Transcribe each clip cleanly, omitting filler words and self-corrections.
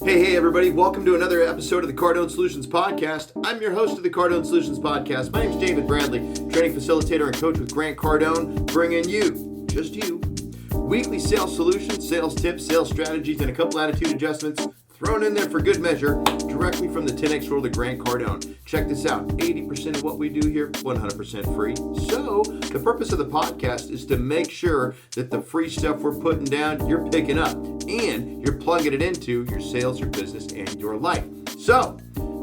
Hey, everybody. Welcome to another episode of the Cardone Solutions Podcast. I'm your host of the Cardone Solutions Podcast. My name is David Bradley, training facilitator and coach with Grant Cardone, bringing you, just you, weekly sales solutions, sales tips, sales strategies, and a couple attitude adjustments thrown in there for good measure directly from the 10X world of Grant Cardone. Check this out. 80% of what we do here, 100% free. So the purpose of the podcast is to make sure that the free stuff we're putting down, you're picking up and you're plugging it into your sales, your business, and your life. So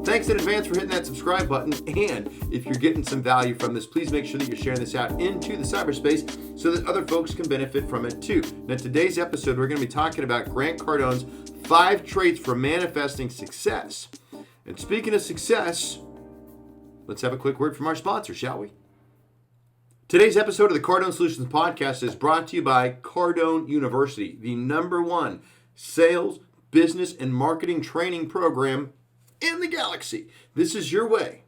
thanks in advance for hitting that subscribe button. And if you're getting some value from this, please make sure that you're sharing this out into the cyberspace so that other folks can benefit from it too. Now, today's episode, we're going to be talking about Grant Cardone's 5 traits for manifesting success. And speaking of success, let's have a quick word from our sponsor, shall we? Today's episode of the Cardone Solutions Podcast is brought to you by Cardone University, the #1 sales, business, and marketing training program in the galaxy. This is your way,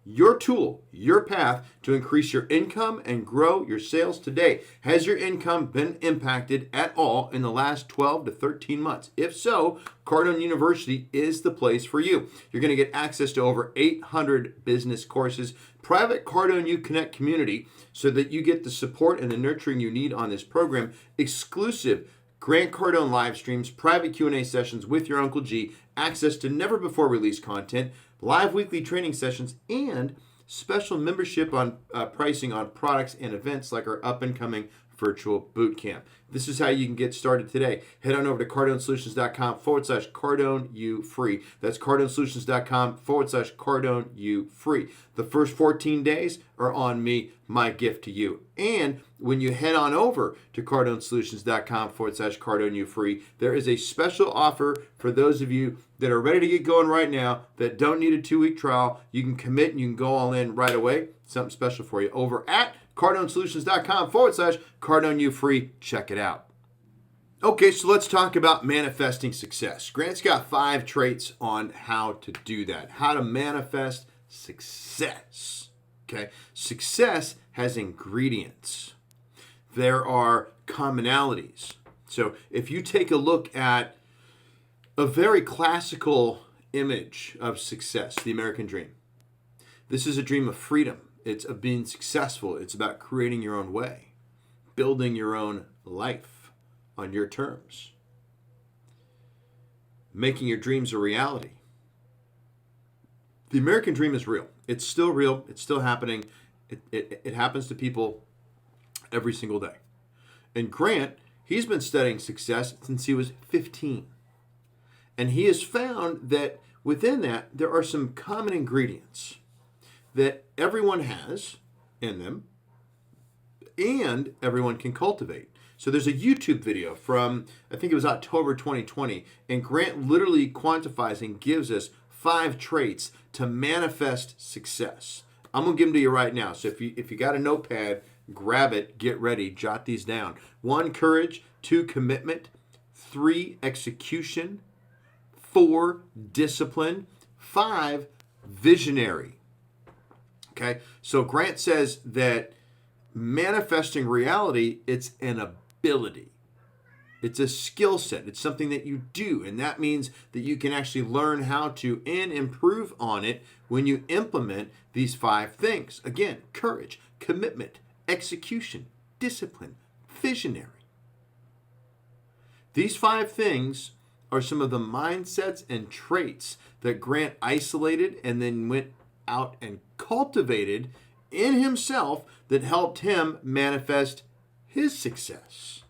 your tool, your path to increase your income and grow your sales today. Has your income been impacted at all in the last 12 to 13 months? If so, Cardone University is the place for you. You're going to get access to over 800 business courses, private Cardone U Connect community, so that you get the support and the nurturing you need on this program, exclusive Grant Cardone live streams, private Q&A sessions with your Uncle G, access to never before released content, live weekly training sessions, and special membership on pricing on products and events like our up and coming virtual boot camp. This is how you can get started today. Head on over to cardonesolutions.com/CardoneU free. That's cardonesolutions.com/CardoneU free. The first 14 days are on me, my gift to you. And when you head on over to cardonesolutions.com/CardoneU free, there is a special offer for those of you that are ready to get going right now, that don't need a 2-week trial. You can commit and you can go all in right away. Something special for you over at cardonesolutions.com/CardoneU free. Check it out. Okay, so let's talk about manifesting success. Grant's got 5 traits on how to do that, how to manifest success. Okay, success has ingredients. There are commonalities. So if you take a look at a very classical image of success, the American dream. This is a dream of freedom. It's of being successful. It's about creating your own way, building your own life on your terms, making your dreams a reality. The American dream is real. It's still real. It's still happening. It happens to people every single day. And Grant, he's been studying success since he was 15. And he has found that within that, there are some common ingredients that everyone has in them and everyone can cultivate. So there's a YouTube video from, I think it was October 2020, and Grant literally quantifies and gives us 5 traits to manifest success. I'm going to give them to you right now. So if you got a notepad, grab it, get ready, jot these down. 1, courage. 2, commitment. 3, execution. 4, discipline. 5, visionary. Okay, so Grant says that manifesting reality, it's an ability. It's a skill set. It's something that you do, and that means that you can actually learn how to and improve on it when you implement these 5 things. Again, courage, commitment, execution, discipline, visionary. These 5 things are some of the mindsets and traits that Grant isolated and then went out and cultivated in himself that helped him manifest his success.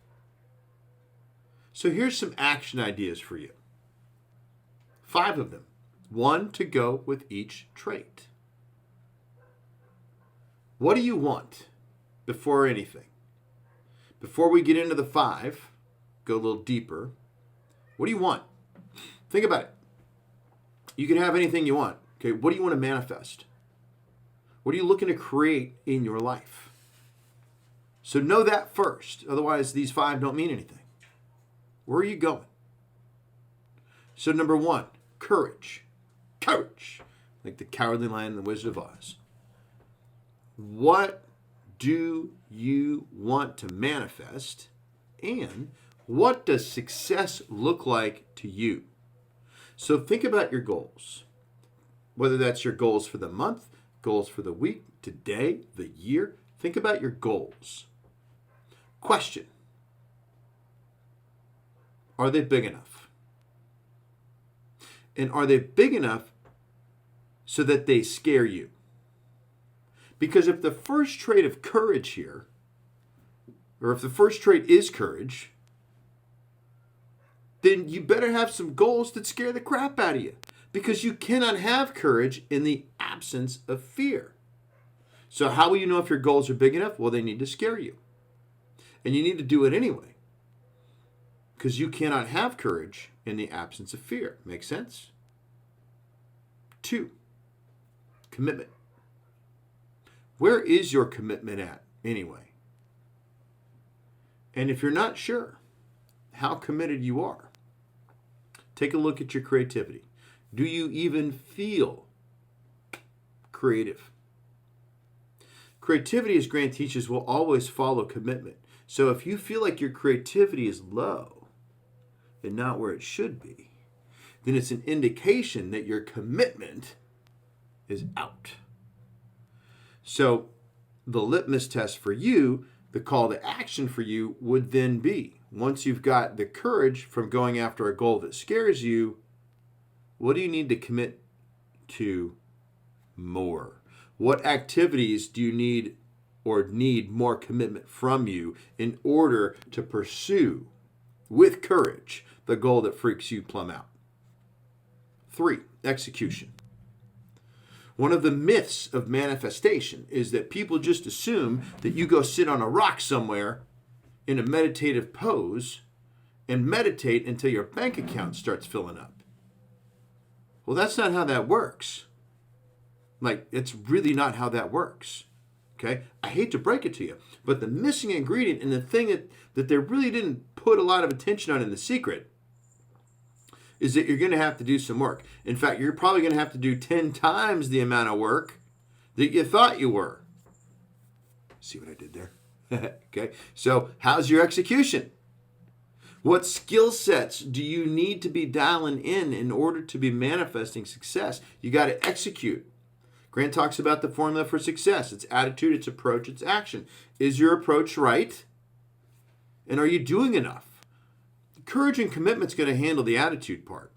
So here's some action ideas for you. 5 of them. 1 to go with each trait. What do you want before anything? Before we get into the 5, go a little deeper. What do you want? Think about it. You can have anything you want. Okay, what do you want to manifest? What are you looking to create in your life? So know that first. Otherwise, these 5 don't mean anything. Where are you going? So number 1, courage. Courage. Like the Cowardly Lion and the Wizard of Oz. What do you want to manifest? And what does success look like to you? So think about your goals, whether that's your goals for the month, goals for the week, today, the year. Think about your goals. Question: are they big enough? And are they big enough so that they scare you? Because if the first trait of courage here, or if the first trait is courage, then you better have some goals that scare the crap out of you. Because you cannot have courage in the absence of fear. So how will you know if your goals are big enough? Well, they need to scare you. And you need to do it anyway. Because you cannot have courage in the absence of fear. Make sense? 2, commitment. Where is your commitment at anyway? And if you're not sure how committed you are, take a look at your creativity. Do you even feel creative? Creativity, as Grant teaches, will always follow commitment. So if you feel like your creativity is low and not where it should be, then it's an indication that your commitment is out. So the litmus test for you, the call to action for you would then be, once you've got the courage from going after a goal that scares you, what do you need to commit to more? What activities do you need or need more commitment from you in order to pursue with courage the goal that freaks you plumb out? 3, execution. One of the myths of manifestation is that people just assume that you go sit on a rock somewhere in a meditative pose and meditate until your bank account starts filling up. Well, that's not how that works. Like, it's really not how that works. Okay? I hate to break it to you, but the missing ingredient and the thing that they really didn't put a lot of attention on in The Secret is that you're going to have to do some work. In fact, you're probably going to have to do 10 times the amount of work that you thought you were. See what I did there? Okay, so how's your execution? What skill sets do you need to be dialing in order to be manifesting success? You got to execute. Grant talks about the formula for success. It's attitude, it's approach, it's action. Is your approach right? And are you doing enough? Courage and commitment's going to handle the attitude part.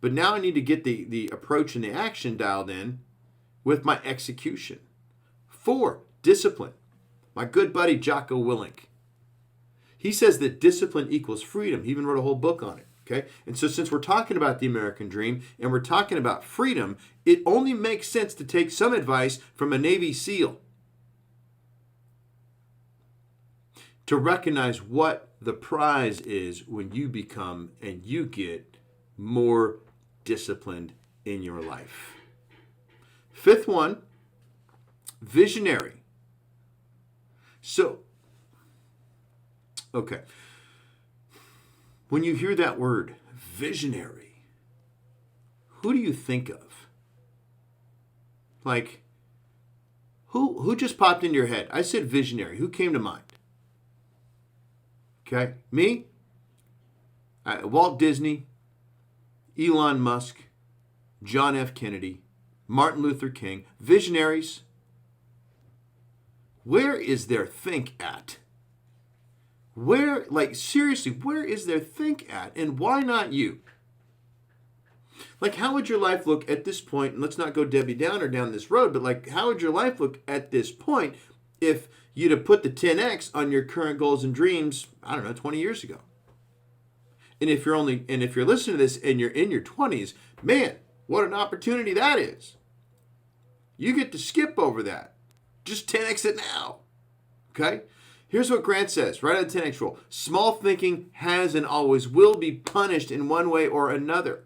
But now I need to get the approach and the action dialed in with my execution. 4, discipline. My good buddy Jocko Willink. He says that discipline equals freedom. He even wrote a whole book on it. Okay? And so since we're talking about the American dream and we're talking about freedom, it only makes sense to take some advice from a Navy SEAL to recognize what the prize is when you become and you get more disciplined in your life. 5th one, visionary. So, okay. When you hear that word, visionary, who do you think of? Like, who just popped into your head? I said visionary. Who came to mind? Okay, me, Walt Disney, Elon Musk, John F. Kennedy, Martin Luther King, visionaries. Where is their think at? Where, like, seriously, where is their think at? And why not you? Like, how would your life look at this point? And let's not go Debbie Downer down this road, but like, how would your life look at this point if you'd have put the 10x on your current goals and dreams, I don't know, 20 years ago? And if you're listening to this and you're in your 20s, man, what an opportunity that is. You get to skip over that. Just 10x it now. Okay? Here's what Grant says, right on the 10x rule. Small thinking has and always will be punished in one way or another.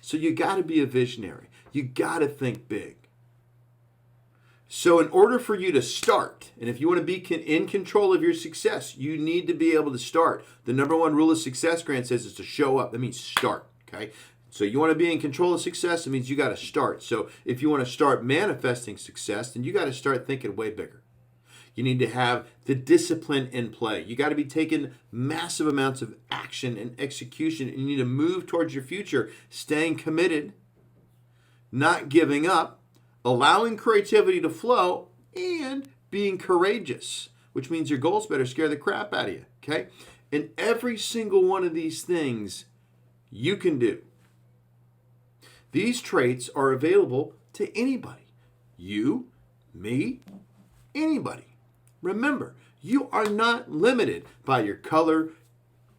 So you got to be a visionary. You got to think big. So in order for you to start, and if you want to be in control of your success, you need to be able to start. The number one rule of success, Grant says, is to show up. That means start, okay? So you want to be in control of success, it means you got to start. So if you want to start manifesting success, then you got to start thinking way bigger. You need to have the discipline in play. You got to be taking massive amounts of action and execution, and you need to move towards your future, staying committed, not giving up, allowing creativity to flow, and being courageous, which means your goals better scare the crap out of you, okay? And every single one of these things you can do. These traits are available to anybody. You, me, anybody. Remember, you are not limited by your color,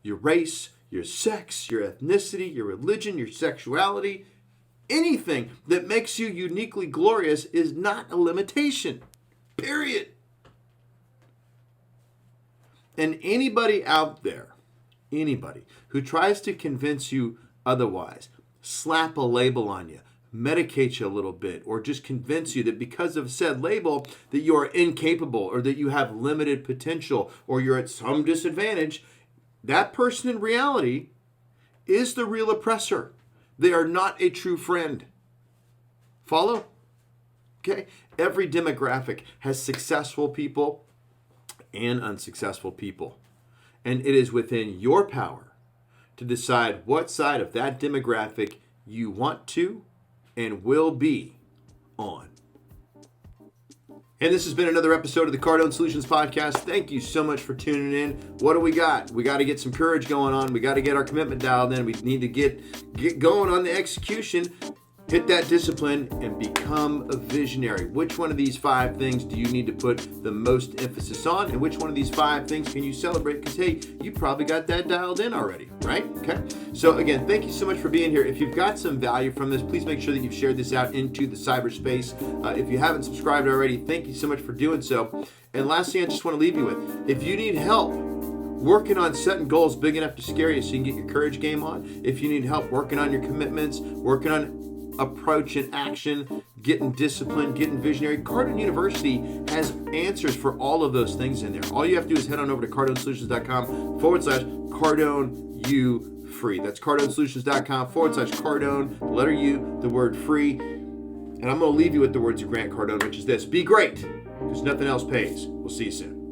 your race, your sex, your ethnicity, your religion, your sexuality. Anything that makes you uniquely glorious is not a limitation. Period. And anybody out there, anybody who tries to convince you otherwise, slap a label on you, medicate you a little bit, or just convince you that because of said label that you are incapable or that you have limited potential or you're at some disadvantage, that person in reality is the real oppressor. They are not a true friend. Follow? Okay? Every demographic has successful people and unsuccessful people. And it is within your power to decide what side of that demographic you want to and will be on. And this has been another episode of the Cardone Solutions Podcast. Thank you so much for tuning in. What do we got? We got to get some courage going on. We got to get our commitment dialed in. We need to get going on the execution. Hit that discipline and become a visionary. Which one of these 5 things do you need to put the most emphasis on? And which one of these 5 things can you celebrate? Because, hey, you probably got that dialed in already, right? Okay. So, again, thank you so much for being here. If you've got some value from this, please make sure that you've shared this out into the cyberspace. If you haven't subscribed already, thank you so much for doing so. And lastly, I just want to leave you with, if you need help working on setting goals big enough to scare you so you can get your courage game on, if you need help working on your commitments, working on approach and action, getting disciplined, getting visionary, Cardone University has answers for all of those things in there. All you have to do is head on over to cardonesolutions.com/CardoneU free. That's cardonesolutions.com/Cardone, letter U, the word free. And I'm going to leave you with the words of Grant Cardone, which is this: be great, because nothing else pays. We'll see you soon.